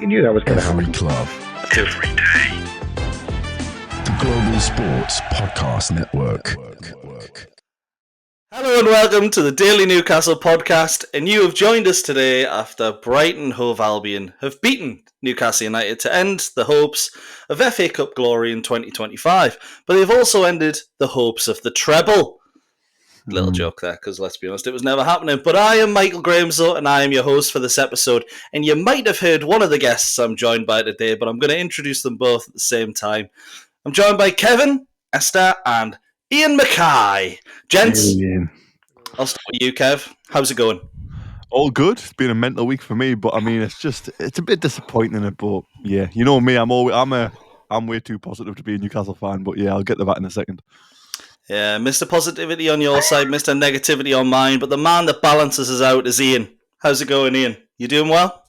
You knew that was going to happen. Every club, every day. The Global Sports Podcast Network. Hello and welcome to the Daily Newcastle podcast, and you have joined us today after Brighton Hove Albion have beaten Newcastle United to end the hopes of FA Cup glory in 2025, but they've also ended the hopes of the treble. Little joke there, because let's be honest, it was never happening. But I am Michael Grahamslaw, and I am your host for this episode, and you might have heard one of the guests I'm joined by today, but I'm going to introduce them both at the same time. I'm joined by Kevin, Esther, and Iain Mackay. Gents, Hey, I'll start with you, Kev. How's it going? all good. It's been a mental week for me, but I mean, it's a bit disappointing. But yeah, you know me, I'm way too positive to be a Newcastle fan. But yeah, I'll get to that in a second. Yeah, Mr. Positivity on your side, Mr. Negativity on mine, but the man that balances us out is Iain. How's it going, Iain? You doing well?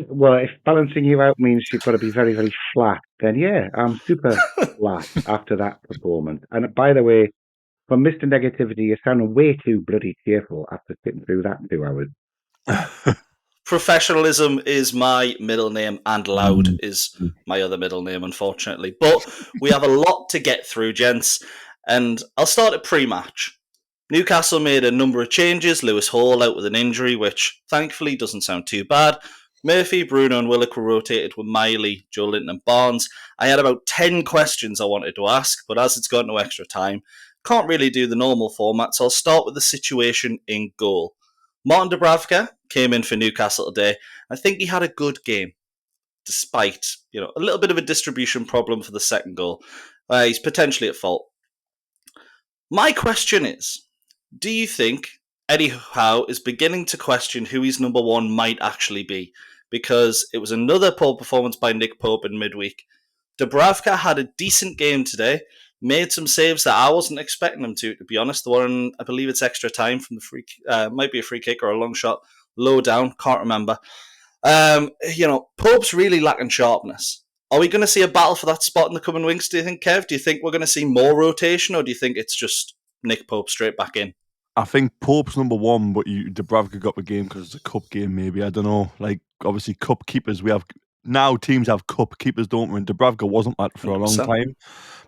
Well, if balancing you out means you've got to be very, very flat, then yeah, I'm super flat after that performance. And by the way, from Mr. Negativity, you're sounding way too bloody cheerful after sitting through that 2 hours. Professionalism is my middle name, and loud is my other middle name, unfortunately. But we have a lot to get through, gents, and I'll start at pre-match. Newcastle made a number of changes. Lewis Hall out with an injury, which thankfully doesn't sound too bad. Murphy, Bruno and Willock were rotated with Miley, Joe Linton and Barnes. I had about 10 questions I wanted to ask, but as it's got no extra time, can't really do the normal format, so I'll start with the situation in goal. Martin Dubravka came in for Newcastle today. I think he had a good game, despite a little bit of a distribution problem for the second goal. He's potentially at fault. My question is, do you think Eddie Howe is beginning to question who his number one might actually be? Because it was another poor performance by Nick Pope in midweek. Dubravka had a decent game today, made some saves that I wasn't expecting him to be honest. The one, I believe it's extra time from the free, might be a free kick or a long shot, low down, can't remember. Pope's really lacking sharpness. Are we going to see a battle for that spot in the coming weeks, do you think, Kev? Do you think we're going to see more rotation, or do you think it's just Nick Pope straight back in? I think Pope's number one, but Dubravka got the game because it's a cup game. Maybe, I don't know. Like obviously, cup keepers we have now. Teams have cup keepers, don't we? And Dubravka wasn't that for 100%. A long time.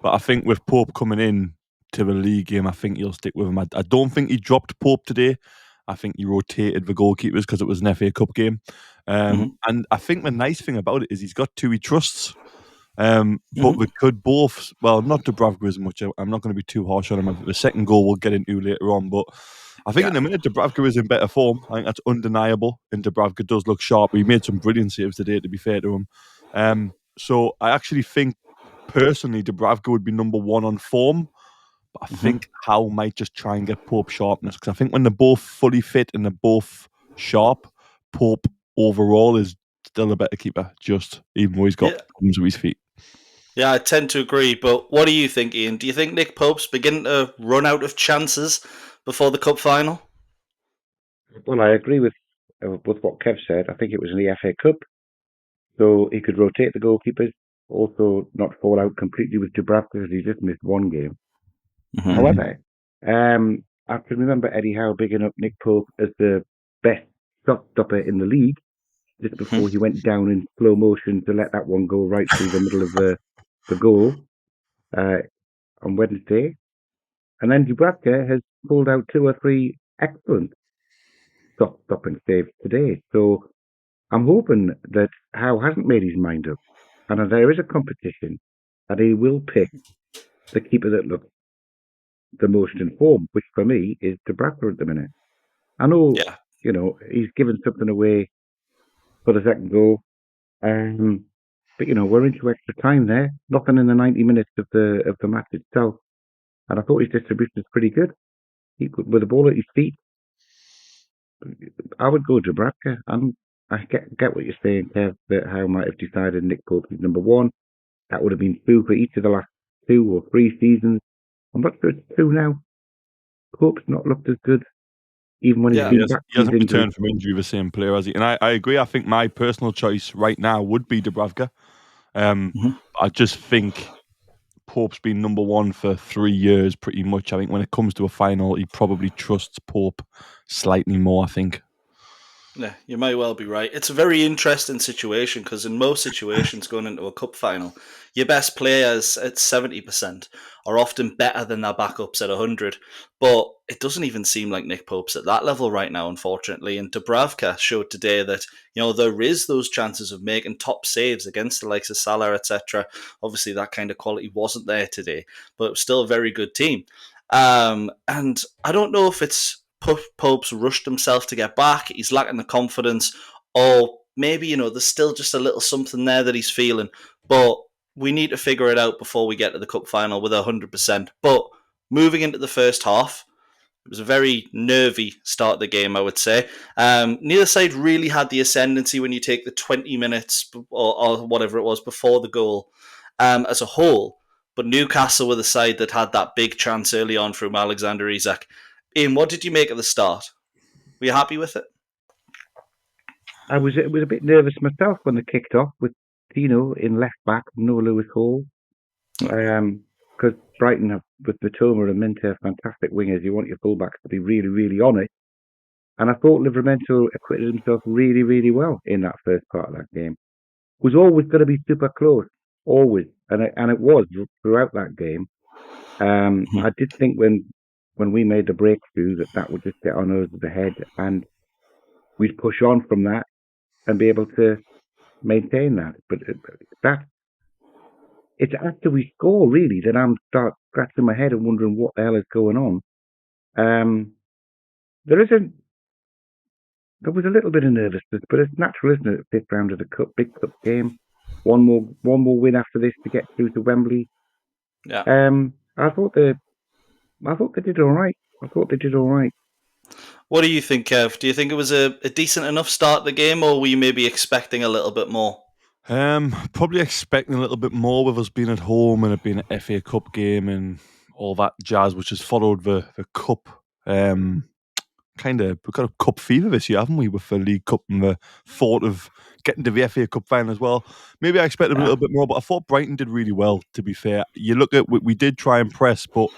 But I think with Pope coming in to the league game, I think he'll stick with him. I don't think he dropped Pope today. I think he rotated the goalkeepers because it was an FA Cup game. And I think the nice thing about it is he's got two he trusts. But we could both, well, not Dubravka as much. I'm not going to be too harsh on him. The second goal we'll get into later on. But I think in a minute, Dubravka is in better form. I think that's undeniable. And Dubravka does look sharp. He made some brilliant saves today, to be fair to him. So I actually think, personally, Dubravka would be number one on form. But I think Howe might just try and get Pope sharpness. Because I think when they're both fully fit and they're both sharp, Pope overall is still a better keeper, just even though he's got problems with his feet. Yeah, I tend to agree. But what do you think, Iain? Do you think Nick Pope's beginning to run out of chances before the cup final? Well, I agree with what Kev said. I think it was in the FA Cup, so he could rotate the goalkeepers, also not fall out completely with Dubravka because he just missed one game. However, I can remember Eddie Howe bigging up Nick Pope as the best shot stopper in the league just before he went down in slow motion to let that one go right through the middle of the goal on Wednesday. And then Dubravka has pulled out 2 or 3 excellent stopping saves today. So I'm hoping that Howe hasn't made his mind up and that there is a competition that he will pick the keeper that looks the most in form, which for me is Dubravka at the minute. I know, he's given something away for the second goal, but we're into extra time there. Nothing in the 90 minutes of the match itself, and I thought his distribution was pretty good. With the ball at his feet, I would go Dubravka. And I get what you're saying, Kev, that Howe might have decided Nick Pope is number one. That would have been true for each of the last 2 or 3 seasons. I'm not sure it's true now. Pope's not looked as good, even when he's been back. He hasn't returned from injury the same player, has he? And I agree. I think my personal choice right now would be Dubravka. I just think Pope's been number one for 3 years, pretty much. I think when it comes to a final, he probably trusts Pope slightly more, I think. Yeah, you may well be right. It's a very interesting situation because in most situations going into a cup final, your best players at 70% are often better than their backups at 100. But it doesn't even seem like Nick Pope's at that level right now, unfortunately. And Dubravka showed today that, there is those chances of making top saves against the likes of Salah, etc. Obviously, that kind of quality wasn't there today, but it was still a very good team. And I don't know if it's Pope's rushed himself to get back, he's lacking the confidence, or maybe, there's still just a little something there that he's feeling. But we need to figure it out before we get to the cup final with 100%. But moving into the first half, it was a very nervy start of the game, I would say. Neither side really had the ascendancy when you take the 20 minutes or whatever it was before the goal as a whole. But Newcastle were the side that had that big chance early on from Alexander Isak. Iain, what did you make of the start? Were you happy with it? I was a bit nervous myself when they kicked off with Tino in left back, no Lewis Hall. Because Brighton have, with Matoma and Minter, fantastic wingers. You want your fullbacks to be really, really on it. And I thought Livramento acquitted himself really, really well in that first part of that game. It was always going to be super close, always, and it was throughout that game. I did think when we made the breakthrough that would just get on over the head, and we'd push on from that and be able to maintain that. But it's after we score really that I'm start scratching my head and wondering what the hell is going on. There was a little bit of nervousness, but it's natural, isn't it? Fifth round of the big cup game. One more win after this to get through to Wembley. Yeah. I thought they did all right. What do you think, Kev? Do you think it was a decent enough start to the game, or were you maybe expecting a little bit more? Probably expecting a little bit more with us being at home and it being an FA Cup game and all that jazz, which has followed the cup. We've got a cup fever this year, haven't we, with the League Cup and the thought of getting to the FA Cup final as well. Maybe I expected a little bit more, but I thought Brighton did really well, to be fair. You look at, we did try and press, but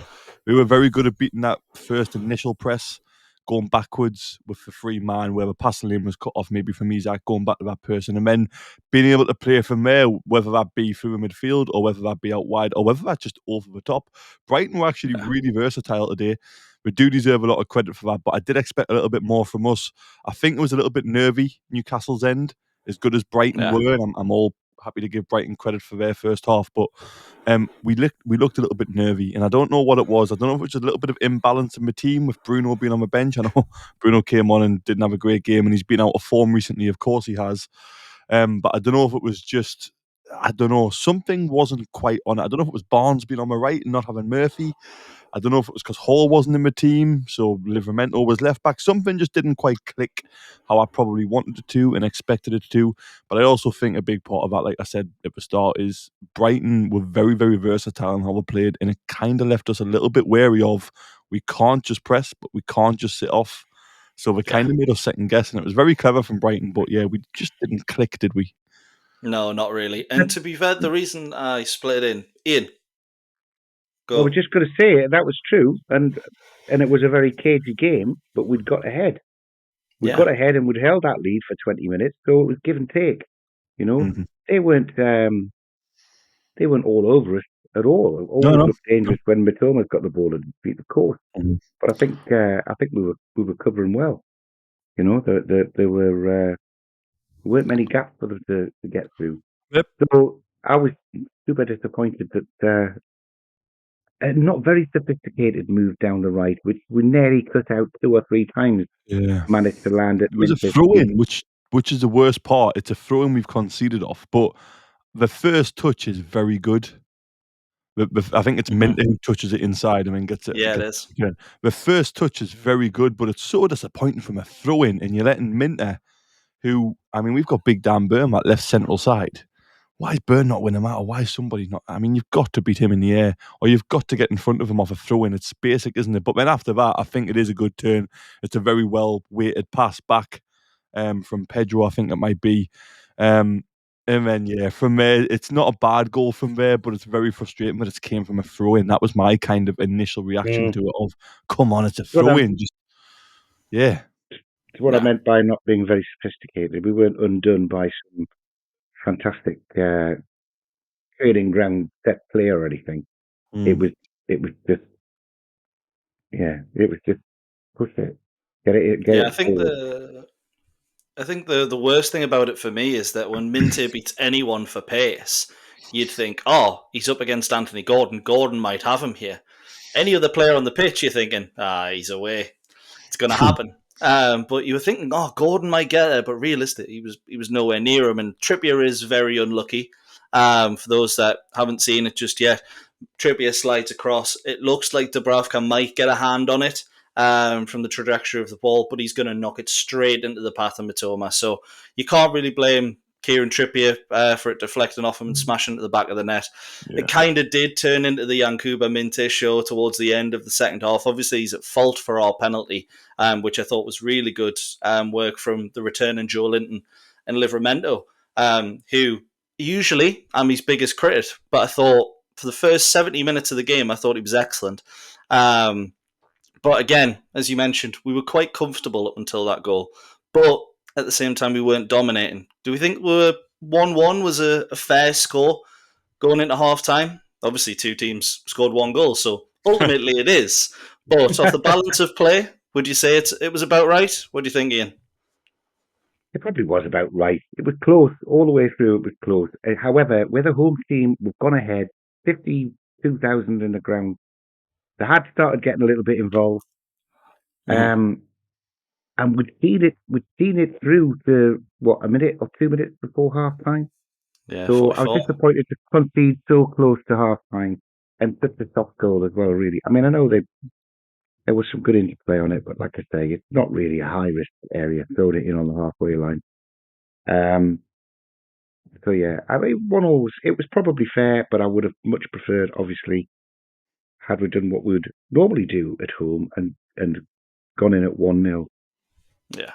we were very good at beating that first initial press, going backwards with the free man where the passing lane was cut off maybe from Isak, going back to that person, and then being able to play from there, whether that be through the midfield or whether that be out wide or whether that's just over the top. Brighton were actually really versatile today. We do deserve a lot of credit for that, but I did expect a little bit more from us. I think it was a little bit nervy, Newcastle's end, as good as Brighton were, and I'm all happy to give Brighton credit for their first half, but we looked a little bit nervy, and I don't know what it was. I don't know if it was a little bit of imbalance in the team with Bruno being on the bench. I know Bruno came on and didn't have a great game, and he's been out of form recently. Of course he has, but I don't know if it was just, something wasn't quite on it. I don't know if it was Barnes being on the right and not having Murphy. I don't know if it was because Hall wasn't in the team, so Livramento was left back. Something just didn't quite click how I probably wanted it to and expected it to. But I also think a big part of that, like I said at the start, is Brighton were very, very versatile in how they played, and it kind of left us a little bit wary of, we can't just press, but we can't just sit off. So they kind of made us second guess, and it was very clever from Brighton, but yeah, we just didn't click, did we? No, not really. And to be fair, the reason I split it in, Iain, go. I was just going to say that was true, and it was a very cagey game, but we'd got ahead. We got ahead and we'd held that lead for 20 minutes, so it was give and take. They weren't all over us at all. Always looked dangerous when Matoma's got the ball and beat the course. But I think we were covering well. There weren't many gaps for them to get through. Yep. So I was super disappointed that a not very sophisticated move down the right, which we nearly cut out 2 or 3 times. Managed to land it. It was a throw-in, which is the worst part. It's a throw-in we've conceded off, but the first touch is very good. I think it's Minter who touches it inside and then gets it. Yeah, it is. The first touch is very good, but it's so disappointing from a throw-in, and you're letting Minter, who, I mean, we've got big Dan Burn, that left central side. Why is Burn not winning out? Or why is somebody not? I mean, you've got to beat him in the air, or you've got to get in front of him off a throw-in. It's basic, isn't it? But then after that, I think it is a good turn. It's a very well-weighted pass back from Pedro, I think it might be. And then, from there, it's not a bad goal from there, but it's very frustrating that it came from a throw-in. That was my kind of initial reaction to it of, come on, it's a throw-in. It's what I meant by not being very sophisticated. We weren't undone by some fantastic training ground set play or anything. It was just push it, get it forward. I think the worst thing about it for me is that when Minte beats anyone for pace, you'd think, oh, he's up against Anthony Gordon. Gordon might have him here. Any other player on the pitch, you're thinking, he's away. It's going to happen. But you were thinking, oh, Gordon might get it, but realistic, he was nowhere near him. And Trippier is very unlucky. For those that haven't seen it just yet, Trippier slides across. It looks like Dubravka might get a hand on it from the trajectory of the ball, but he's going to knock it straight into the path of Mitoma. So you can't really blame Kieran Trippier for it deflecting off him and smashing into the back of the net. Yeah. It kind of did turn into the Yankuba Minte show towards the end of the second half. Obviously, he's at fault for our penalty, which I thought was really good work from the returning Joe Linton and Livramento, who usually I'm his biggest critic, but I thought for the first 70 minutes of the game, I thought he was excellent. But again, as you mentioned, we were quite comfortable up until that goal. But at the same time, we weren't dominating. Do we think 1-1 was a fair score going into half-time? Obviously, two teams scored one goal, so ultimately it is. But off the balance of play, would you say it was about right? What do you think, Iain? It probably was about right. It was close. All the way through, it was close. However, where the home team were gone ahead, 52,000 in the ground, they had started getting a little bit involved. And we'd seen it through to, a minute or 2 minutes before half-time. Yeah, so I was disappointed to concede so close to half-time and such a soft goal as well, really. I mean, I know there was some good interplay on it, but like I say, it's not really a high-risk area, throwing it in on the halfway line. So, yeah, I mean, it was probably fair, but I would have much preferred, obviously, had we done what we would normally do at home and gone in at 1-0. Yeah,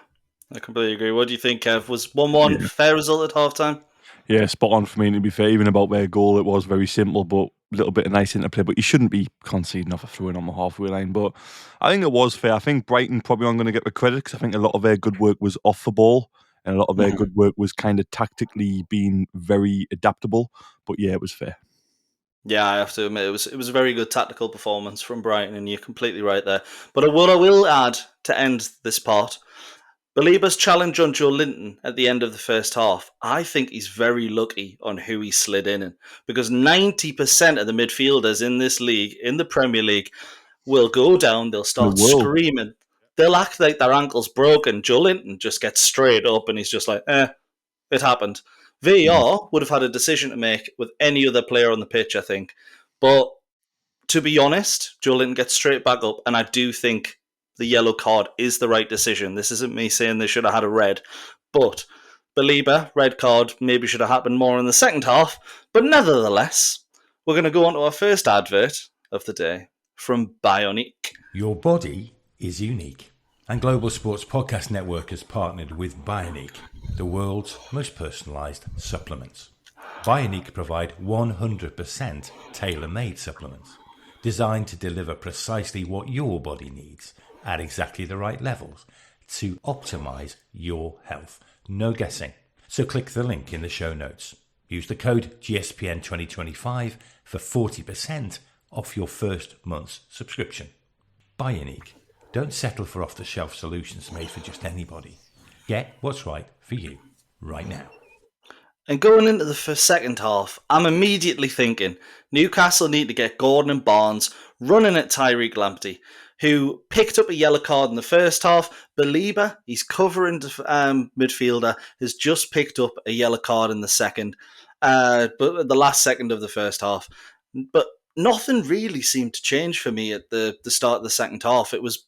I completely agree. What do you think, Kev? Was 1-1 fair result at half-time? Yeah, spot on for me, to be fair. Even about their goal, it was very simple, but a little bit of nice interplay. But you shouldn't be conceding off a throw-in on the halfway line. But I think it was fair. I think Brighton probably aren't going to get the credit because I think a lot of their good work was off the ball and a lot of their good work was kind of tactically being very adaptable. But yeah, it was fair. Yeah, I have to admit, it was a very good tactical performance from Brighton, and you're completely right there. But what I will add to end this part, Baliba's challenge on Joe Linton at the end of the first half, I think he's very lucky on who he slid in, because 90% of the midfielders in this league, in the Premier League, will go down, they'll start screaming, they'll act like their ankle's broken. Joe Linton just gets straight up and he's just like, it happened. VAR would have had a decision to make with any other player on the pitch, I think. But to be honest, Joe Linton gets straight back up, and I do think the yellow card is the right decision. This isn't me saying they should have had a red, but Baliba, red card, maybe should have happened more in the second half. But nevertheless, we're going to go on to our first advert of the day from Bioniq. Your body is unique. And Global Sports Podcast Network has partnered with Bioniq, the world's most personalised supplements. Bioniq provide 100% tailor-made supplements, designed to deliver precisely what your body needs at exactly the right levels to optimise your health. No guessing. So click the link in the show notes. Use the code GSPN2025 for 40% off your first month's subscription. Bioniq. Don't settle for off-the-shelf solutions made for just anybody. Get what's right for you right now. And going into the second half, I'm immediately thinking Newcastle need to get Gordon and Barnes running at Tyreek Lamptey, who picked up a yellow card in the first half. Baliba, he's covering midfielder, has just picked up a yellow card in the second, but the last second of the first half. But nothing really seemed to change for me at the start of the second half. It was,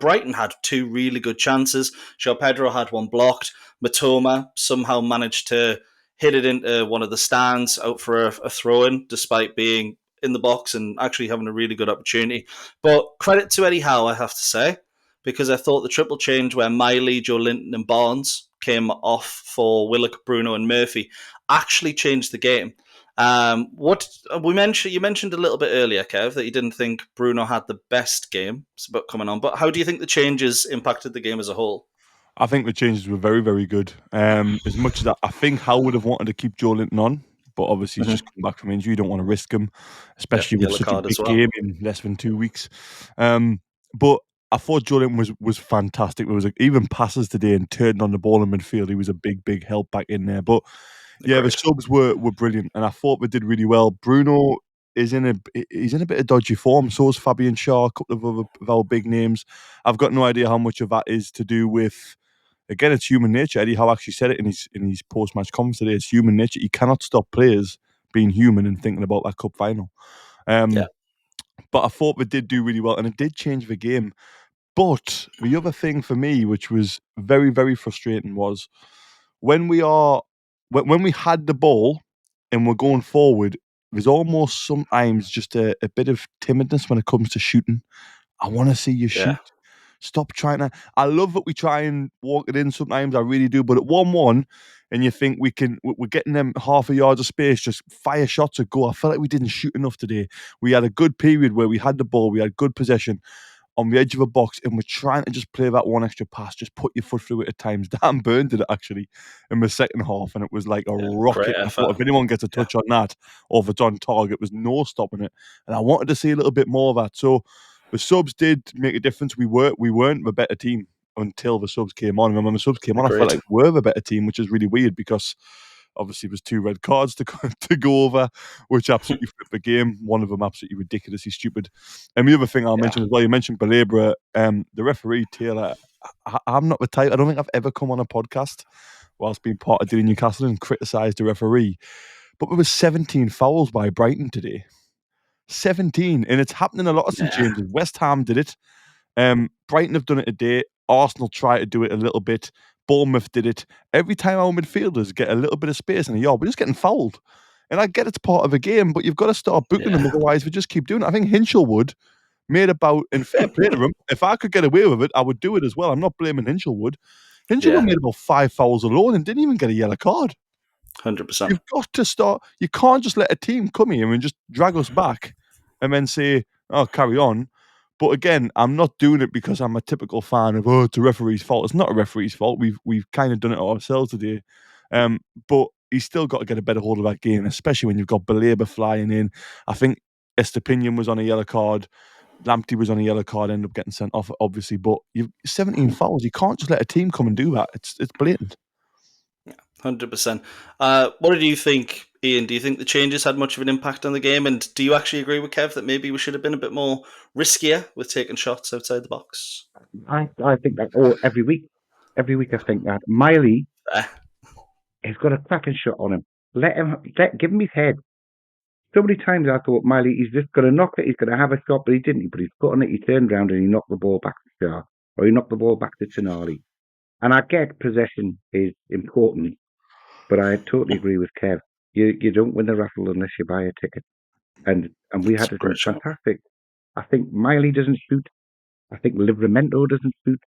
Brighton had two really good chances. João Pedro had one blocked. Mitoma somehow managed to hit it into one of the stands out for a throw-in, despite being in the box and actually having a really good opportunity. But credit to Eddie Howe, I have to say, because I thought the triple change where Miley, Joe Linton and Barnes came off for Willock, Bruno and Murphy actually changed the game. You mentioned a little bit earlier, Kev, that you didn't think Bruno had the best game coming on, but how do you think the changes impacted the game as a whole? I think the changes were very, very good. As much as I think Hal would have wanted to keep Joe Linton on, but obviously he's just come back from injury. You don't want to risk him, especially with such a big game in less than 2 weeks. But I thought Joe Linton was fantastic. There was even passes today and turning on the ball in midfield. He was a big, big help back in there. But yeah, the subs were brilliant, and I thought they did really well. Bruno he's in a bit of dodgy form. So is Fabian Schär, a couple of our big names. I've got no idea how much of that is to do with. Again, it's human nature. Eddie Howe actually said it in his post-match comments today. It's human nature. You cannot stop players being human and thinking about that cup final. But I thought they did do really well, and it did change the game. But the other thing for me, which was very, very frustrating, was when we had the ball and we're going forward, there's almost sometimes just a bit of timidness when it comes to shooting. I want to see you shoot. Stop trying to. I love that we try and walk it in sometimes. I really do. But at 1-1, and you think we're getting them half a yard of space, just fire shots or go. I felt like we didn't shoot enough today. We had a good period where we had the ball, we had good possession on the edge of a box, and we're trying to just play that one extra pass, just put your foot through it at times. Dan Burn did it actually in the second half, and it was like a rocket. I thought if anyone gets a touch on that, or if it's on target, there's no stopping it. And I wanted to see a little bit more of that. So the subs did make a difference. We weren't the better team until the subs came on. And when the subs came on, I felt like we were the better team, which is really weird because obviously there's 2 red cards to go over, which absolutely flipped the game. One of them absolutely ridiculously stupid. And the other thing I'll mention as well, you mentioned Belabra, the referee, Taylor. I'm not the type, I don't think I've ever come on a podcast whilst being part of Daily Newcastle and criticised the referee. But there was 17 fouls by Brighton today. 17, and it's happening a lot of St James's. West Ham did it. Brighton have done it today. Arsenal try to do it a little bit. Bournemouth did it. Every time our midfielders get a little bit of space in a yard, we're just getting fouled. And I get it's part of a game, but you've got to start booking them, otherwise we just keep doing it. I think Hinchelwood made about, and fair play to him, if I could get away with it, I would do it as well. I'm not blaming Hinchelwood. Hinchelwood made about 5 fouls alone and didn't even get a yellow card. 100%. You've got to start. You can't just let a team come here and just drag us back and then say, oh, carry on. But again, I'm not doing it because I'm a typical fan of, it's a referee's fault. It's not a referee's fault. We've kind of done it ourselves today. But he's still got to get a better hold of that game, especially when you've got Belabra flying in. I think Esther was on a yellow card. Lamptey was on a yellow card, ended up getting sent off, obviously. But you've 17 fouls. You can't just let a team come and do that. It's blatant. 100%. What did you think, Iain? Do you think the changes had much of an impact on the game? And do you actually agree with Kev that maybe we should have been a bit more riskier with taking shots outside the box? I think that every week I think that Miley has got a cracking shot on him. Give him his head. So many times I thought Miley, he's just going to knock it. He's going to have a shot, but he didn't. He put his foot on it. He turned around and he knocked the ball back to Schär, or he knocked the ball back to Tonali. And I get possession is important. But I totally agree with Kev. You don't win the raffle unless you buy a ticket. And we had some fantastic. I think Miley doesn't shoot. I think Livramento doesn't shoot.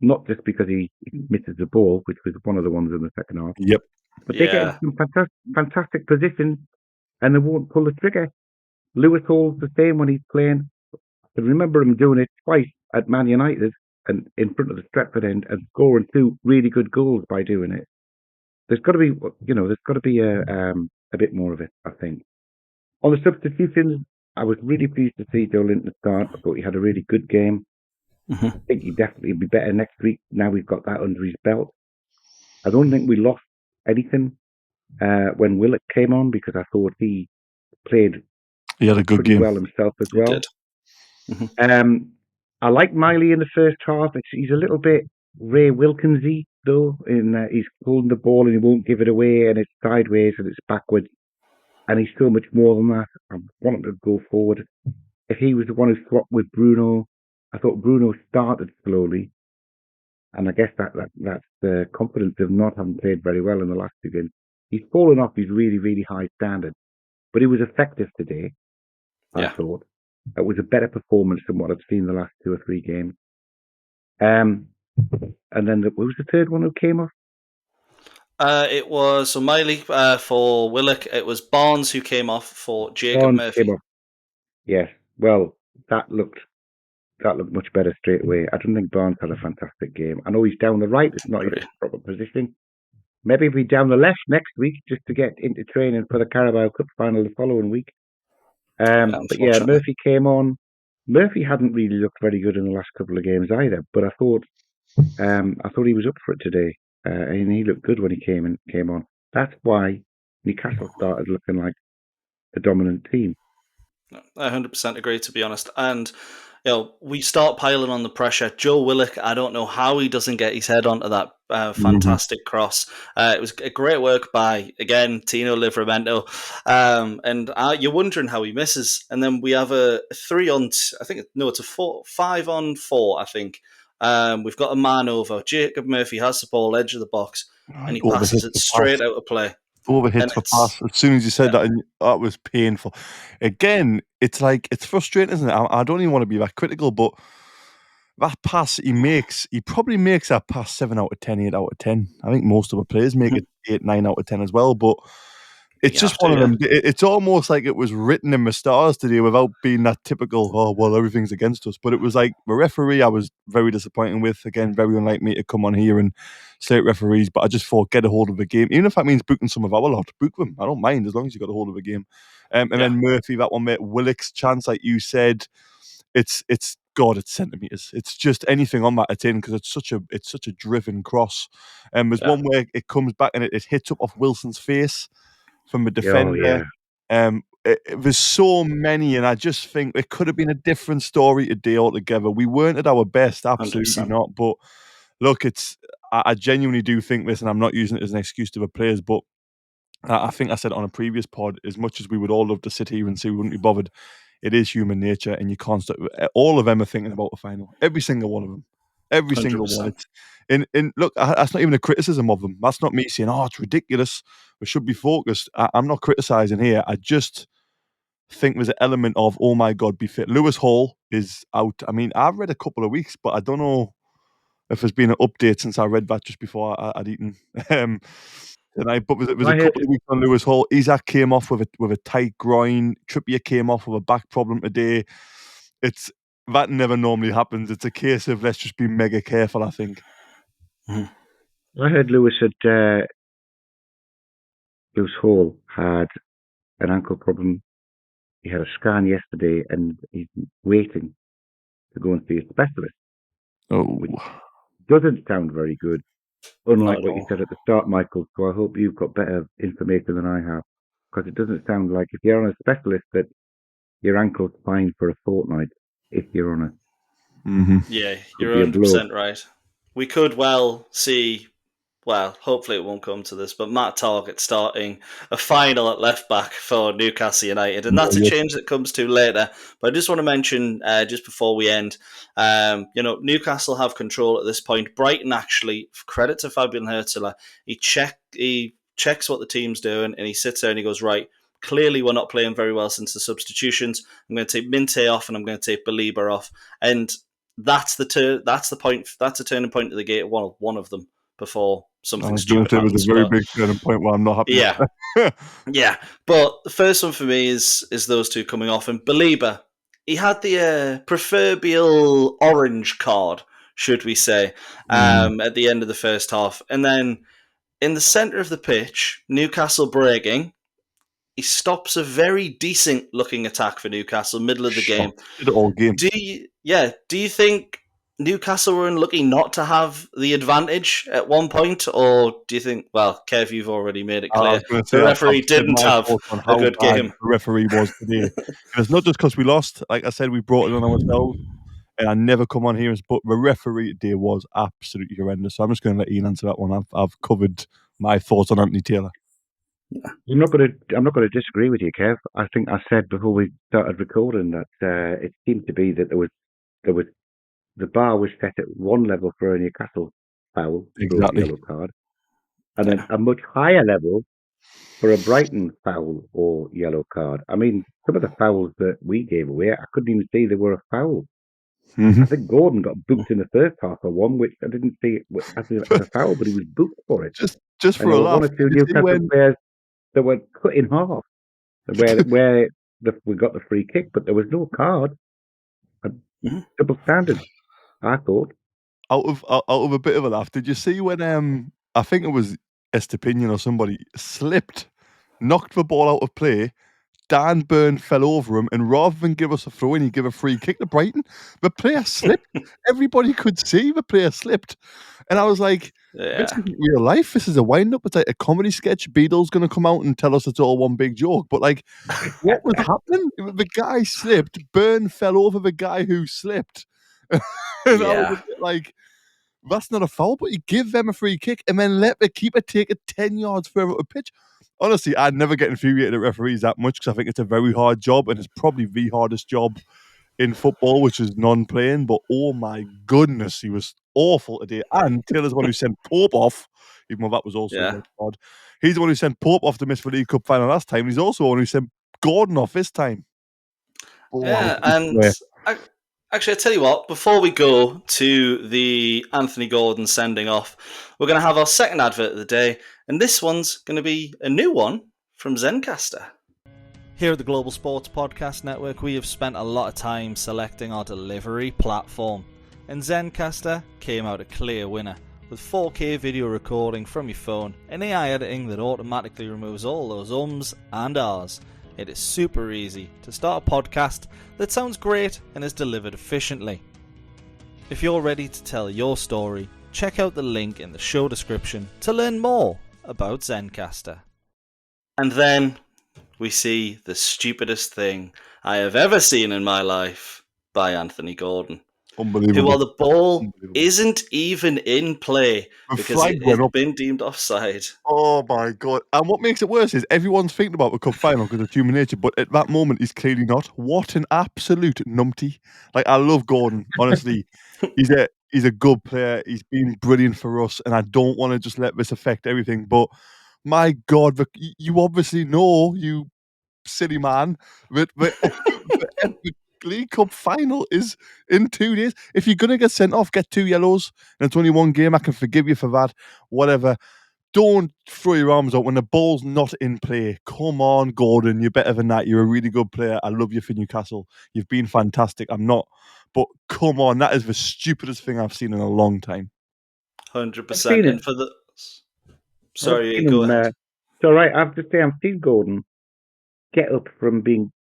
Not just because he misses the ball, which was one of the ones in the second half. Yep. But they get some fantastic positions and they won't pull the trigger. Lewis Hall's the same when he's playing. I remember him doing it twice at Man United and in front of the Stretford end and scoring 2 really good goals by doing it. There's got to be a bit more of it, I think. On the substitutions, I was really pleased to see Joe Linton start. I thought he had a really good game. I think he'd definitely be better next week. Now we've got that under his belt. I don't think we lost anything when Willock came on because I thought he played had a good game well himself as well. I like Miley in the first half. He's a little bit Ray Wilkins-y, though, in he's holding the ball and he won't give it away, and it's sideways and it's backwards, and he's so much more than that. I want him to go forward. If he was the one who swapped with Bruno, I thought Bruno started slowly, and I guess that's the confidence of not having played very well in the last 2 games. He's fallen off his really, really high standard, but he was effective today, I thought. It was a better performance than what I've seen the last 2 or 3 games. And then what was the third one who came off? It was Miley for Willock. It was Barnes who came off for Jacob Murphy. Yes. Well, that looked that looked much better straight away. I don't think Barnes had a fantastic game. I know he's down the right; it's not his proper position. Maybe he'll be down the left next week just to get into training for the Carabao Cup final the following week. But yeah, Murphy came on. Murphy hadn't really looked very good in the last couple of games either, but I thought he was up for it today, and he looked good when he came on. That's why Newcastle started looking like the dominant team. I 100% agree, to be honest. And we start piling on the pressure. Joe Willock, I don't know how he doesn't get his head onto that fantastic cross. It was a great work by, again, Tino Livramento. And you're wondering how he misses. And then we have a 5-on-4, I think. We've got a man over. Jacob Murphy has the ball, edge of the box, and he passes it straight out of play. Overhits for pass. As soon as you said that was painful. Again, it's frustrating, isn't it? I don't even want to be that critical, but that pass he probably makes that pass 7 out of 10, 8 out of 10. I think most of the players make it 8, 9 out of 10 as well, but it's just one of them. It's almost like it was written in the stars today without being that typical, oh, well, everything's against us. But it was like the referee I was very disappointed with. Again, very unlike me to come on here and slate referees, but I just thought, get a hold of the game. Even if that means booking some of our lot, book them. I don't mind as long as you got a hold of the game. And then Murphy, that one, mate, Willock's chance, like you said, it's centimetres. It's just anything on that it's in because it's such a driven cross. There's one where it comes back and it hits up off Wilson's face from a defender. There's so many, and I just think it could have been a different story today altogether. We weren't at our best, absolutely 100%. Not. But look, I genuinely do think this, and I'm not using it as an excuse to the players, but I think I said it on a previous pod, as much as we would all love to sit here and say we wouldn't be bothered, it is human nature, and you can't stop. All of them are thinking about the final. Every single one of them. Every 100%. Single one. And look, that's not even a criticism of them. That's not me saying, oh, it's ridiculous. We should be focused. I'm not criticising here. I just think there's an element of, oh my God, be fit. Lewis Hall is out. I mean, I've read a couple of weeks, but I don't know if there's been an update since I read that just before I'd eaten tonight. But it was a couple of weeks on Lewis Hall. Isaac came off with a tight groin. Trippier came off with a back problem today. That never normally happens. It's a case of let's just be mega careful, I think. I heard Lewis Hall had an ankle problem. He had a scan yesterday and he's waiting to go and see a specialist. Which doesn't sound very good, unlike what you said at the start, Michael. So I hope you've got better information than I have, because it doesn't sound like, if you're on a specialist, that your ankle's fine for a fortnight if you're on it. Mm-hmm. Yeah, you're 100% right. We could well see, hopefully it won't come to this, but Matt Targett starting a final at left back for Newcastle United, and that's a change that comes to later. But I just want to mention, just before we end, Newcastle have control at this point. Brighton, actually, credit to Fabian Hurtler, he checks what the team's doing, and he sits there and he goes, right, clearly we're not playing very well since the substitutions. I'm going to take Minte off and I'm going to take Belieber off, and that's the point. That's a turning point of the game. One of them before something stupid happens. It was a very big turning point where I'm not happy. Yeah, yeah. But the first one for me is those two coming off, and Belieber, he had the proverbial orange card, should we say, at the end of the first half, and then in the centre of the pitch, Newcastle breaking. He stops a very decent-looking attack for Newcastle, middle of the game. All game. Do you think Newcastle were unlucky not to have the advantage at one point, or do you think? Well, Kev, you've already made it clear the referee didn't have a good game. The referee was today, and it's not just because we lost. Like I said, we brought it on ourselves, and I never come on here. But the referee today was absolutely horrendous. So I'm just going to let Iain answer that one. I've covered my thoughts on Anthony Taylor. I'm not going to disagree with you, Kev. I think I said before we started recording that it seemed to be that there was the bar was set at one level for a Newcastle foul, exactly, yellow card, and then a much higher level for a Brighton foul or yellow card. I mean, some of the fouls that we gave away, I couldn't even see they were a foul. Mm-hmm. I think Gordon got booked in the first half for one, which I didn't see as a foul, but he was booked for it. Just for a laugh. One or two Newcastle players that were cut in half, where we got the free kick, but there was no card. Double standard, I thought. Out of a bit of a laugh, did you see when I think it was Esther or somebody slipped, knocked the ball out of play, Dan Burn fell over him, and rather than give us a throw in, he gave a free kick to Brighton. The player slipped. Everybody could see the player slipped. And I was like, this isn't real life. This is a wind-up. It's like a comedy sketch. Beadle's going to come out and tell us it's all one big joke. But, like, what was happening? The guy slipped. Burn fell over the guy who slipped. And I was a bit like, that's not a foul, but you give them a free kick and then let the keeper take it 10 yards further up the pitch. Honestly, I'd never get infuriated at referees that much because I think it's a very hard job and it's probably the hardest job in football, which is non-playing. But oh my goodness, he was awful today. And Taylor's the one who sent Pope off, even though that was also hard. He's the one who sent Pope off to miss the League Cup final last time. He's also the one who sent Gordon off this time. Actually, I tell you what, before we go to the Anthony Gordon sending off, we're going to have our second advert of the day, and this one's going to be a new one from Zencastr. Here at the Global Sports Podcast Network, we have spent a lot of time selecting our delivery platform, and Zencastr came out a clear winner, with 4K video recording from your phone and AI editing that automatically removes all those ums and ahs. It is super easy to start a podcast that sounds great and is delivered efficiently. If you're ready to tell your story, check out the link in the show description to learn more about Zencastr. And then we see the stupidest thing I have ever seen in my life by Anthony Gordon. Unbelievable. Who, while the ball isn't even in play because it has been deemed offside. Oh my God. And what makes it worse is everyone's thinking about the cup final because it's human nature, but at that moment he's clearly not. What an absolute numpty. Like, I love Gordon, honestly. He's a good player. He's been brilliant for us, and I don't want to just let this affect everything. But my God, you obviously know, you silly man, that the League Cup final is in 2 days. If you're going to get sent off, get 2 yellows, and it's only one game. I can forgive you for that. Whatever. Don't throw your arms out when the ball's not in play. Come on, Gordon. You're better than that. You're a really good player. I love you for Newcastle. You've been fantastic. I'm not. But come on, that is the stupidest thing I've seen in a long time. 100%. And for the... Sorry, go ahead. It's all right. I have to say, I've seen Gordon get up from being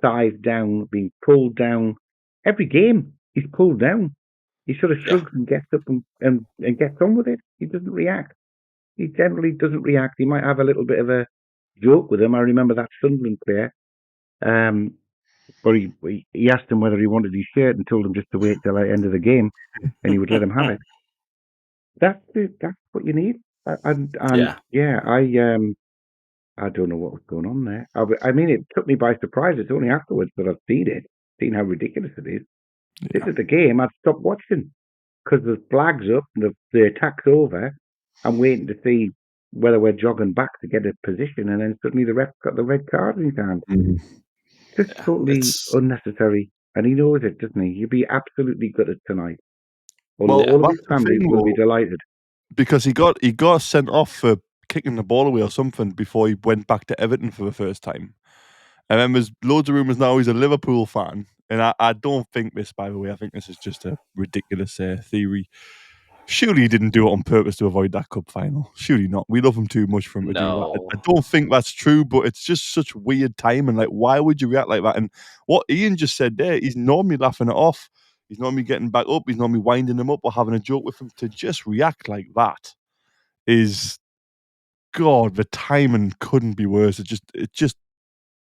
sized down, being pulled down. Every game, he's pulled down. He sort of shrugs and gets up and gets on with it. He doesn't react. He generally doesn't react. He might have a little bit of a joke with him. I remember that Sunderland player. But he asked him whether he wanted his shirt and told him just to wait till the end of the game and he would let him have it. That's what you need. I don't know what was going on there. I mean, it took me by surprise. It's only afterwards that I've seen how ridiculous it is. Yeah. This is the game I'd stop watching because the flag's up and the attack's over. I'm waiting to see whether we're jogging back to get a position, and then suddenly the ref's got the red card in his hand. Just totally unnecessary. And he knows it, doesn't he? He'll be absolutely gutted tonight. All of his family will be delighted. Because he got sent off for kicking the ball away or something before he went back to Everton for the first time. And then there's loads of rumours now he's a Liverpool fan. And I don't think this, by the way. I think this is just a ridiculous theory. Surely he didn't do it on purpose to avoid that cup final. Surely not. We love him too much for him to do that. I don't think that's true, but it's just such weird timing. Like, why would you react like that? And what Iain just said there, he's normally laughing it off. He's normally getting back up. He's normally winding him up or having a joke with him. To just react like that is... God, the timing couldn't be worse. It just.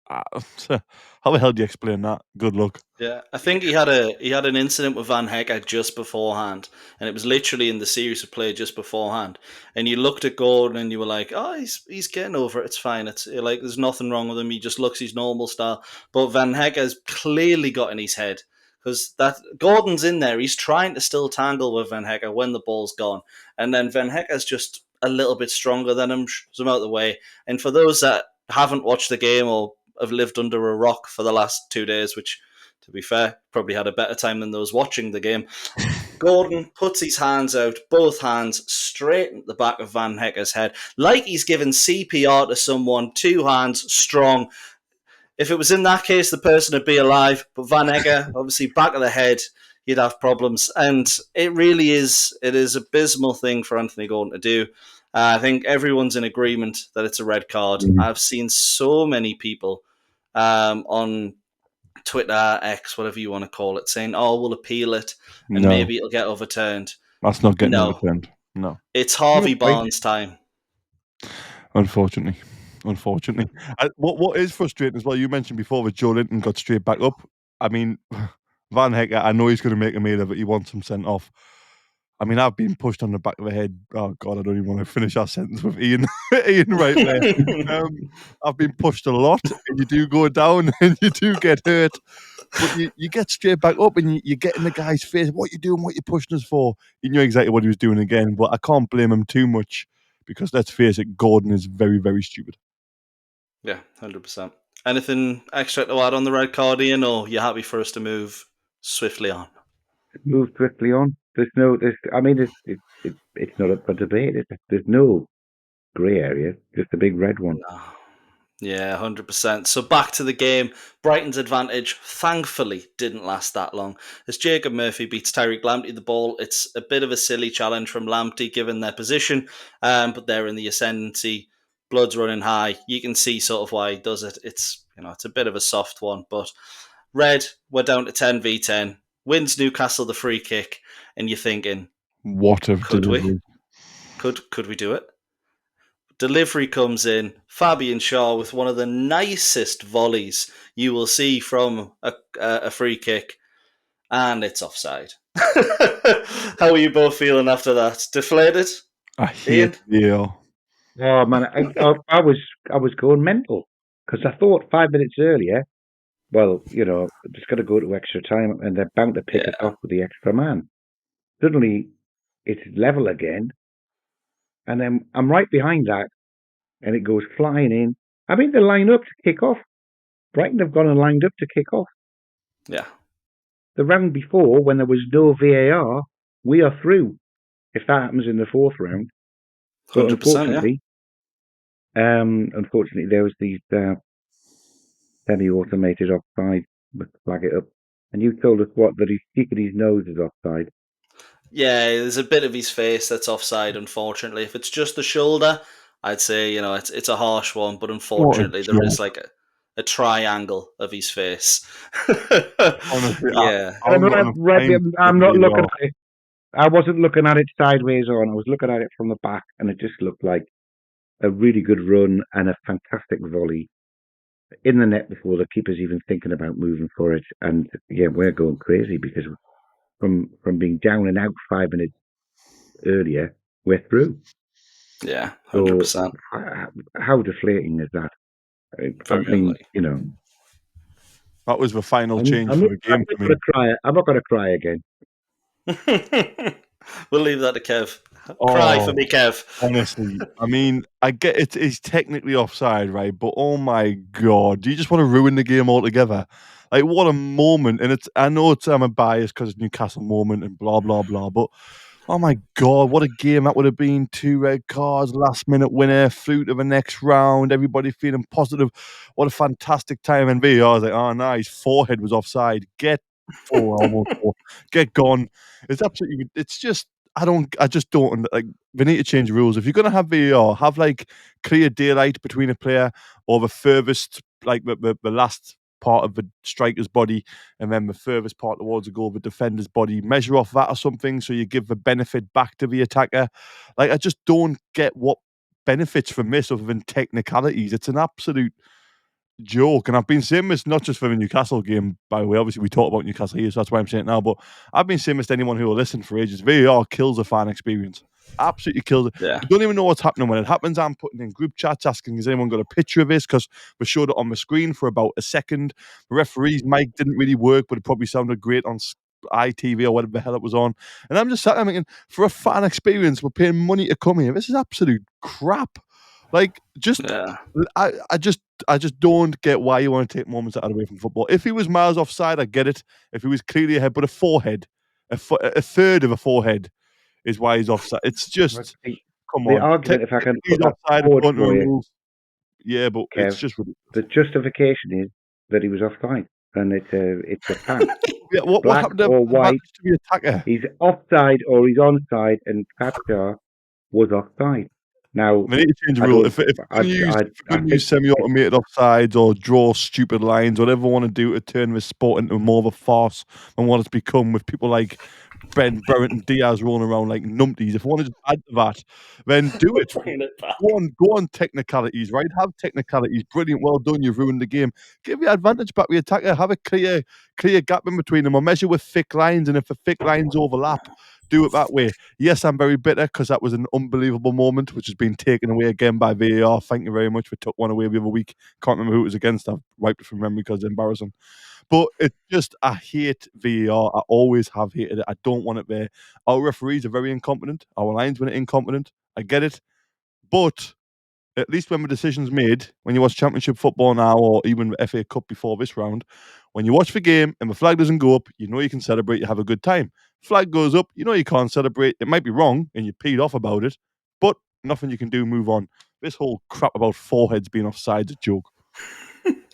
How the hell do you explain that? Good luck. Yeah, I think he had an incident with Van Hecke just beforehand, and it was literally in the series of play just beforehand. And you looked at Gordon and you were like, "Oh, he's getting over it. It's fine. It's like there's nothing wrong with him. He just looks his normal style." But Van Hecke has clearly got in his head because that Gordon's in there. He's trying to still tangle with Van Hecke when the ball's gone, and then Van Hecke's just a little bit stronger than him, shoves him out of the way. And for those that haven't watched the game or have lived under a rock for the last 2 days, which, to be fair, probably had a better time than those watching the game, Gordon puts his hands out, both hands straight at the back of Van Hecke's head, like he's given CPR to someone, 2 hands, strong. if it was in that case, the person would be alive. But Van Egger, obviously, back of the head, you'd have problems. And it really is, it is an abysmal thing for Anthony Gordon to do. I think everyone's in agreement that it's a red card. I've seen so many people on Twitter, X, whatever you want to call it, saying, "Oh, we'll appeal it, and maybe it'll get overturned." That's not getting overturned. No, it's Harvey Barnes' time. Unfortunately. What is frustrating as well, you mentioned before that Joe Linton got straight back up. I mean, Van Hecker, I know he's going to make a meal of it. He wants him sent off. I mean, I've been pushed on the back of the head. Oh, God, I don't even want to finish our sentence with Iain. Iain right there. I've been pushed a lot, and you do go down, and you do get hurt. But you get straight back up, and you get in the guy's face. What you doing? What you pushing us for? He knew exactly what he was doing again, but I can't blame him too much because, let's face it, Gordon is very, very stupid. Yeah, 100%. Anything extra to add on the red card, Iain, or you happy for us to move swiftly on? Move swiftly on. It's not up for debate. There's no grey area, just a big red one. No. Yeah, 100%. So back to the game. Brighton's advantage, thankfully, didn't last that long. As Jacob Murphy beats Tyreek Lamptey the ball, it's a bit of a silly challenge from Lamptey given their position, but they're in the ascendancy. Blood's running high. You can see sort of why he does it. It's a bit of a soft one, but red, we're down to 10v10. Wins Newcastle the free kick, and you're thinking, what a could delivery. we? Could we do it? Delivery comes in, Fabian Shaw with one of the nicest volleys you will see from a free kick, and it's offside. How are you both feeling after that? Deflated? I hate you. Oh man, I was going mental because I thought 5 minutes earlier, well, it's got to go to extra time, and they're bound to pick it off with the extra man. Suddenly, it's level again. And then I'm right behind that, and it goes flying in. I mean, they line up to kick off. Brighton have gone and lined up to kick off. Yeah. The round before, when there was no VAR, we are through. If that happens in the fourth round. But 100%, unfortunately, there was these semi-automated offside with flag it up. And you told us that he's sticking his nose is offside. Yeah, there's a bit of his face that's offside, unfortunately. If it's just the shoulder, I'd say, it's a harsh one, but unfortunately there is like a triangle of his face. Honestly, yeah. I'm not looking at it. I wasn't looking at it sideways on. I was looking at it from the back, and it just looked like a really good run and a fantastic volley in the net before the keeper's even thinking about moving for it. And yeah, we're going crazy because from being down and out 5 minutes earlier, we're through. Yeah, 100%. So, how deflating is that? That was the final change for the game for me. I'm not going to cry again. We'll leave that to Kev. Cry for me, Kev. Honestly, I mean, I get it's technically offside, right? But oh my God, do you just want to ruin the game altogether? Like, what a moment. And I know I'm a bias because it's Newcastle moment and blah, blah, blah. But oh my God, what a game that would have been. 2 red cards, last minute winner, through to the next round, everybody feeling positive. What a fantastic time. And VAR was like, oh, no, his forehead was offside. Get gone. It's absolutely, it's just, I just don't, like, we need to change the rules. If you're going to have VAR, have like clear daylight between a player or the furthest, like the last part of the striker's body and then the furthest part towards the goal, the defender's body, measure off that or something so you give the benefit back to the attacker. Like, I just don't get what benefits from this other than technicalities. It's an absolute joke, and I've been saying this not just for the Newcastle game, by the way. Obviously, we talk about Newcastle here, so that's why I'm saying it now. But I've been saying this to anyone who will listen for ages. VAR kills a fan experience. Absolutely kills it. Yeah. You don't even know what's happening when it happens. I'm putting in group chats asking, has anyone got a picture of this? Because we showed it on the screen for about a second. The referee's mic didn't really work, but it probably sounded great on ITV or whatever the hell it was on. And I'm just sat there thinking, for a fan experience, we're paying money to come here. This is absolute crap. Like, I just don't get why you want to take moments out away from football. If he was miles offside, I get it. If he was clearly ahead, but a forehead, a third of a forehead is why he's offside. It's just, come on. The argument, if I can he's put that offside forward for you, yeah, but Kev, it's just ridiculous. The justification is that he was offside, and it's a fact. Yeah, what Black happened to or white, advantage to the attacker? he's offside or he's onside, and Fabstar was offside. Now, We need to change the I rule. don't. If I we're going to think use semi-automated offsides or draw stupid lines, whatever we want to do to turn this sport into more of a farce than what it's become with people like Ben, Berrett and Diaz rolling around like numpties. If we want to just add to that, then do it. Bringing it back. Go on technicalities, right? Have technicalities. Brilliant, well done. You've ruined the game. Give your advantage back to the attacker. Have a clear gap in between them, or measure with thick lines. And if the thick lines overlap, do it that way. Yes, I'm very bitter because that was an unbelievable moment, which has been taken away again by VAR. Thank you very much. We took one away the other week. Can't remember who it was against. I've wiped it from memory because it's embarrassing. But it's just, I hate VAR. I always have hated it. I don't want it there. Our referees are very incompetent. Our linesmen are incompetent. I get it. But at least when the decision's made, when you watch Championship football now or even the FA Cup before this round, when you watch the game and the flag doesn't go up, you know you can celebrate, you have a good time. Flag goes up, you know you can't celebrate. It might be wrong and you're peed off about it, but nothing you can do, move on. This whole crap about foreheads being offside's a joke.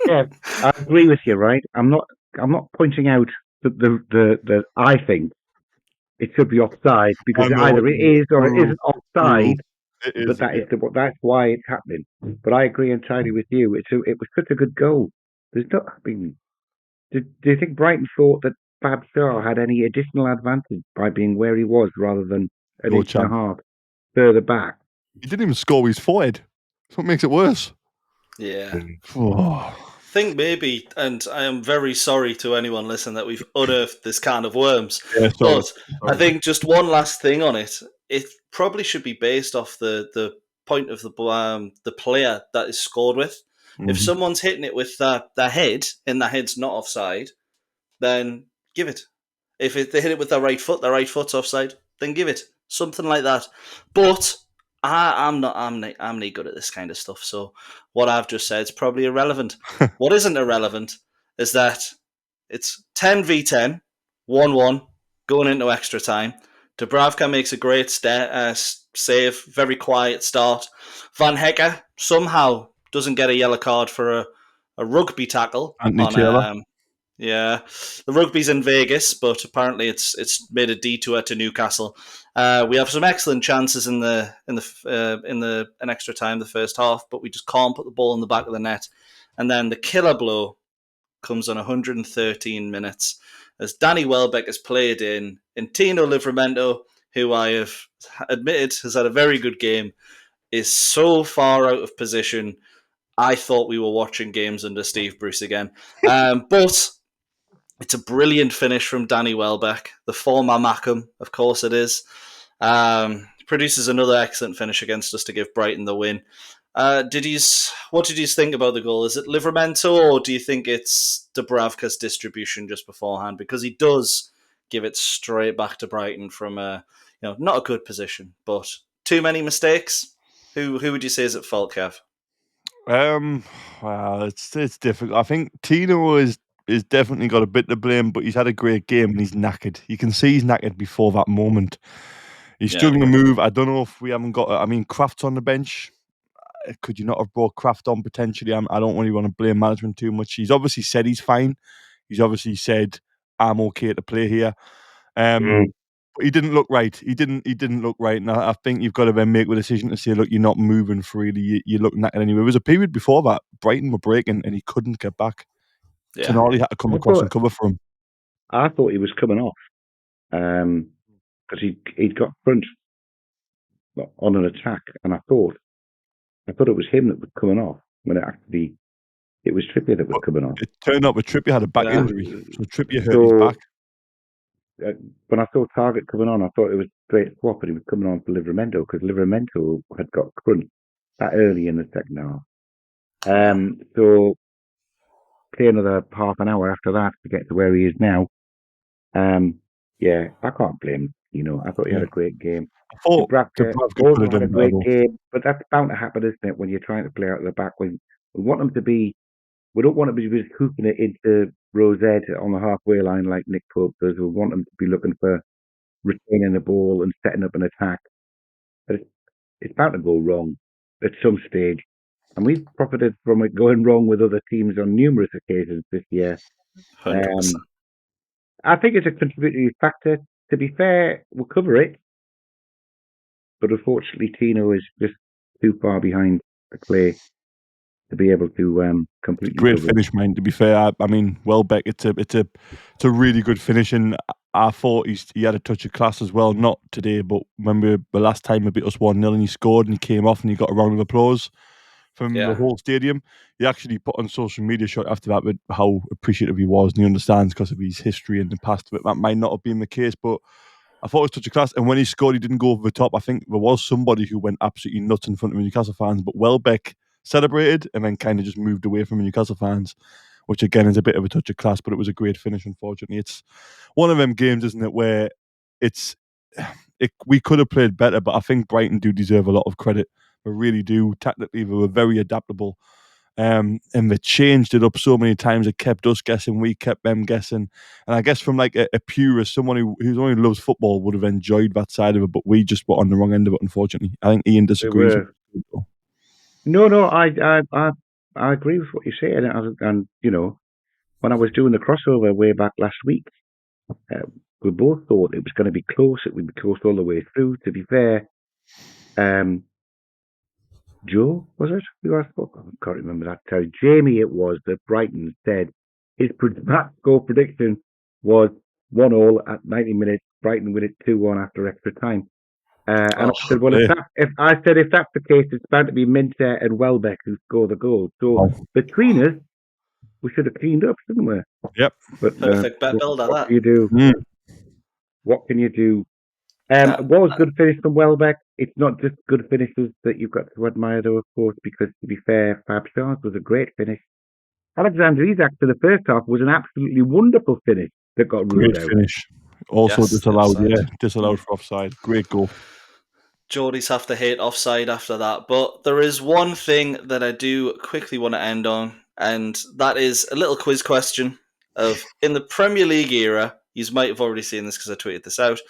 Yeah, I agree with you. Right, I'm not pointing out that the I think it should be offside because either it is or it isn't offside. It is, But that's why it's happening. But I agree entirely with you. It was such a good goal. There's not. I mean, do you think Brighton thought that Fabstar had any additional advantage by being where he was rather than an No inch and a chance. half further back? He didn't even score with his forehead. That's what makes it worse. Yeah. Oh. I think maybe, and I am very sorry to anyone listening that we've unearthed this can of worms. Yeah, sorry. But I think just one last thing on it. It probably should be based off the point of the player that is scored with. If someone's hitting it with their head and their head's not offside, then give it. If they hit it with their right foot's offside, then give it. Something like that. But I'm not good at this kind of stuff. So what I've just said is probably irrelevant. What isn't irrelevant is that it's 10v10, 1-1, going into extra time. Dubravka makes a great save, very quiet start. Van Hecker somehow doesn't get a yellow card for a rugby tackle. Anthony Taylor. Yeah, the rugby's in Vegas, but apparently it's made a detour to Newcastle. We have some excellent chances in an extra time, the first half, but we just can't put the ball in the back of the net. And then the killer blow comes on 113 minutes as Danny Welbeck is played in Tino Livramento, who I have admitted has had a very good game, is so far out of position. I thought we were watching games under Steve Bruce again. But it's a brilliant finish from Danny Welbeck, the former Mackay, of course it is. Produces another excellent finish against us to give Brighton the win. What did you think about the goal? Is it Livramento, or do you think it's Dubravka's distribution just beforehand? Because he does give it straight back to Brighton from not a good position, but too many mistakes. Who would you say is at fault, Kev? Well, it's difficult. I think Tino is definitely got a bit to blame, but he's had a great game and he's knackered. You can see he's knackered before that moment. He's struggling to move. I don't know if we haven't got. I mean, Kraft's on the bench. Could you not have brought Kraft on potentially? I don't really want to blame management too much. He's obviously said he's fine. He's obviously said I'm okay to play here. But he didn't look right. He didn't look right. And I think you've got to then make a decision to say, look, you're not moving freely. You look knackered anyway. There was a period before that Brighton were breaking and he couldn't get back. Yeah. Tonali had to come across and cover for him. I thought he was coming off because he'd got front on an attack, and I thought it was him that was coming off when it was Trippier that was coming off. It turned out that Trippier had a back injury, so Trippier hurt his back. When I saw Target coming on, I thought it was straight swap, but he was coming on for Livramento because Livramento had got crunch that early in the second half. So play another half an hour after that to get to where he is now. Yeah, I can't blame him. I thought he had a great game. I thought Dubravka had a great game, but that's bound to happen, isn't it? When you're trying to play out of the back, we want them to be. We don't want them to be just hooping it into Rosette on the halfway line like Nick Pope does. We want them to be looking for retaining the ball and setting up an attack. But it's bound to go wrong at some stage. and we've profited from it going wrong with other teams on numerous occasions this year. 100%. I think it's a contributory factor. To be fair, we'll cover it, but unfortunately, Tino is just too far behind the clay to be able to completely. Great finish, man. To be fair, I mean, Welbeck, it's a really good finish, and I thought he had a touch of class as well. Not today, but remember the last time he beat us 1-0 and he scored and he came off and he got a round of applause from the whole stadium. He actually put on social media shortly after that with how appreciative he was, and he understands because of his history and the past of it. That might not have been the case, but I thought it was touch of class. And when he scored, he didn't go over the top. I think there was somebody who went absolutely nuts in front of Newcastle fans, but Welbeck celebrated and then kind of just moved away from Newcastle fans, which again is a bit of a touch of class, but it was a great finish. Unfortunately, it's one of them games, isn't it, where we could have played better, but I think Brighton do deserve a lot of credit. They really do. Tactically, they were very adaptable, and they changed it up so many times. It kept us guessing, we kept them guessing, and I guess from like a purist, someone who only loves football would have enjoyed that side of it, but we just were on the wrong end of it. Unfortunately, I think Iain disagrees. No, I agree with what you say, and you know, when I was doing the crossover way back last week, we both thought it was going to be close. It would be close all the way through. To be fair, Joe, was it? Who I can't remember that. Sorry, Jamie. It was that Brighton said his score prediction was 1-1 at 90 minutes. Brighton win it 2-1 after extra time. And I said, well, if that's the case, it's bound to be Minter and Welbeck who score the goal. So between us, we should have cleaned up, shouldn't we? Yep. But perfect bet build at that. What can you do? What can you do? What was good finish from Welbeck? It's not just good finishes that you've got to admire, though, of course, because to be fair, Fab Shaw's was a great finish. Alexander Isak for the first half was an absolutely wonderful finish that got ruled out. Great finish. Also disallowed for offside. Great goal. Geordies have to hate offside after that. But there is one thing that I do quickly want to end on, and that is a little quiz question of, in the Premier League era, you might have already seen this because I tweeted this out,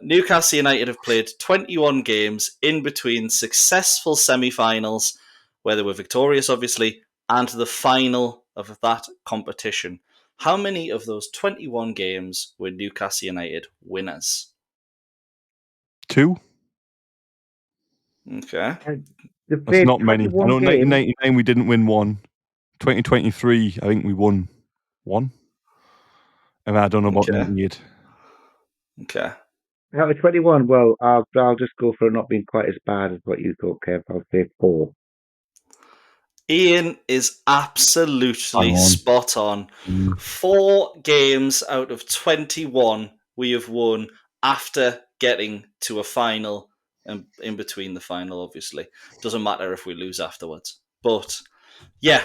Newcastle United have played 21 games in between successful semi-finals, where they were victorious, obviously, and the final of that competition. How many of those 21 games were Newcastle United winners? 2. Okay. That's not many. I know 1999 we didn't win 1. 2023, I think we won 1. And I don't know about 98. Okay. Out of 21, well, I'll just go for not being quite as bad as what you thought, Kev. I'll say 4. Iain is absolutely spot on. 4 games out of 21 we have won after getting to a final, and in between the final, obviously. Doesn't matter if we lose afterwards. But, yeah,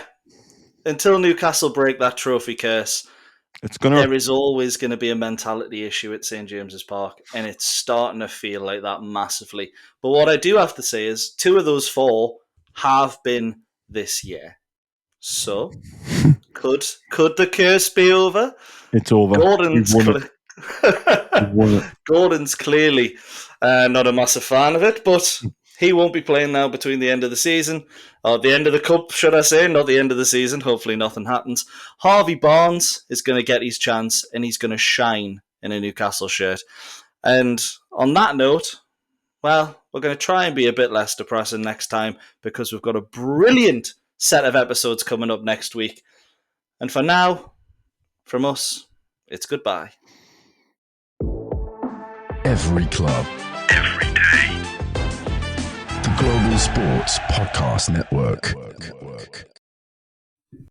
until Newcastle break that trophy curse, there is always going to be a mentality issue at St. James's Park, and it's starting to feel like that massively. But what I do have to say is 2 of those 4 have been this year. So, could the curse be over? It's over. Gordon's clearly not a massive fan of it, but he won't be playing now between the end of the season, or the end of the cup, should I say, not the end of the season. Hopefully nothing happens. Harvey Barnes is going to get his chance, and he's going to shine in a Newcastle shirt. And on that note, well, we're going to try and be a bit less depressing next time, because we've got a brilliant set of episodes coming up next week. And for now, from us, it's goodbye. Every club, every day. The Global Sports Podcast Network.